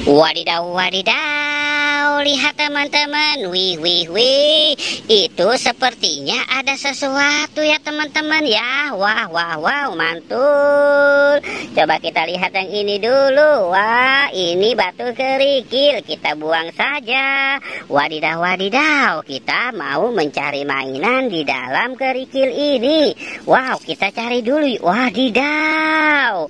Wadidaw, wadidaw, lihat teman-teman, wih, wih, wih, itu sepertinya ada sesuatu ya teman-teman ya. Wah, wah, wah, mantul. Coba kita lihat yang ini dulu. Wah, ini batu kerikil, kita buang saja. Wadidaw, wadidaw, kita mau mencari mainan di dalam kerikil ini. Wow, kita cari dulu. Wadidaw.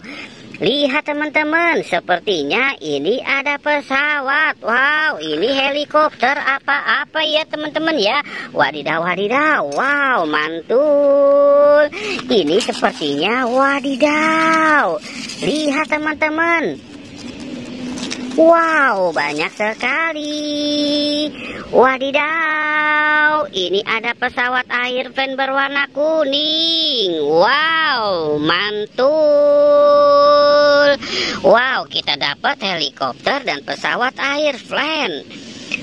Lihat teman-teman, sepertinya ini ada pesawat. Wow, ini helikopter apa-apa ya teman-teman ya. Wadidaw, wadidaw, wow, mantul. Ini sepertinya wadidaw. Lihat teman-teman. Wow, banyak sekali. Wadidaw, ini ada pesawat airplane berwarna kuning. Wow, mantul. Wow, kita dapat helikopter dan pesawat airplane.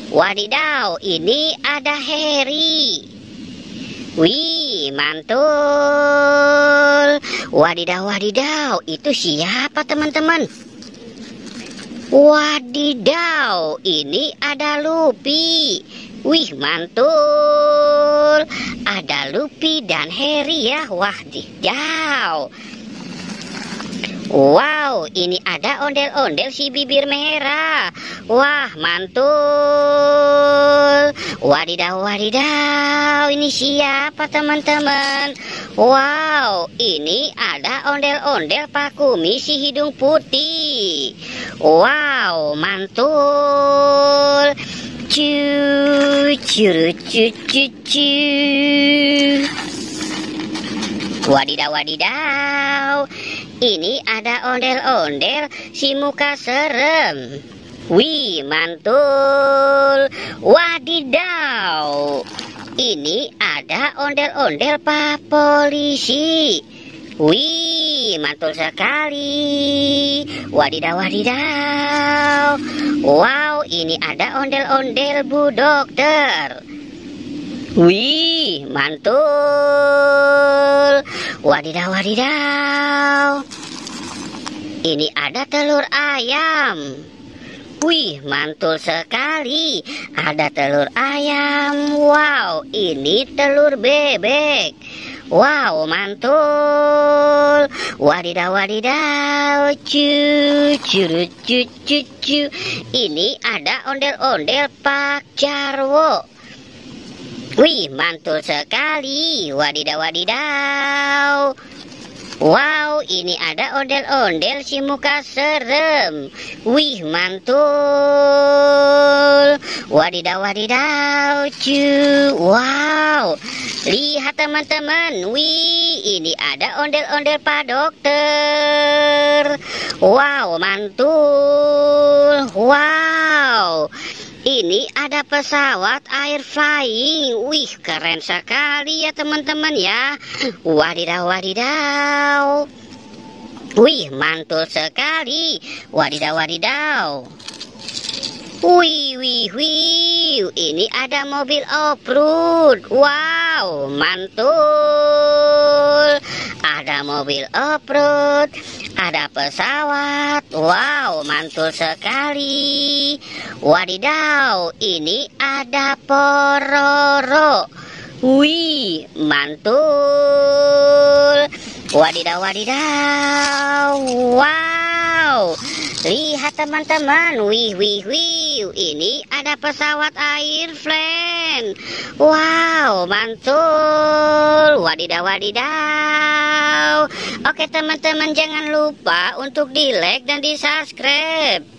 Wadidaw, ini ada Harry. Wih, mantul. Wadidaw, wadidaw, itu siapa teman-teman? Wadidaw, ini ada Luffy. Wih, mantul. Ada Luffy dan Harry ya. Wadidaw. Wow, ini ada ondel-ondel si bibir merah. Wah, mantul. Wadidaw, wadidaw, ini siapa teman-teman? Wow, ini ada ondel-ondel Pak Kumis si hidung putih. Wow, mantul. Cu, cu, cu, cu, cu. Wadidaw, wadidaw. Ini ada ondel-ondel si muka serem. Wih, mantul. Wadidaw. Ini ada ondel-ondel Pak Polisi. Wih, mantul sekali. Wadidaw, wadidaw. Wow, ini ada ondel-ondel Bu Dokter. Wih, mantul. Wadidaw, wadidaw. Ini ada telur ayam. Wih, mantul sekali. Ada telur ayam. Wow, ini telur bebek. Wow, mantul. Wadidaw, wadidaw. Cu, cu, cu, cu, cu. Ini ada ondel-ondel Pak Jarwo. Wih, mantul sekali. Wadidaw, wadidaw. Wow, ini ada ondel-ondel si muka serem. Wih, mantul. Wadidaw, wadidaw. Cu. Wow. Lihat teman-teman. Wih, ini ada ondel-ondel Pak Dokter. Wow, mantul. Wow. Ini ada pesawat air flying. Wih, keren sekali ya teman-teman ya. Wadidaw, wadidaw. Wih, mantul sekali. Wadidaw, wadidaw. Wih, wih, wih. Ini ada mobil off-road. Wow, mantul. Ada mobil off-road. Ada pesawat. Wow, mantul sekali. Wadidaw, ini ada Pororo. Wih, mantul. Wadidaw, wadidaw. Wow. Lihat teman-teman. Wih, wih, wih. Ini ada pesawat airplane. Wow, mantul. Wadidaw, wadidaw. Oke teman-teman, jangan lupa untuk di like dan di subscribe.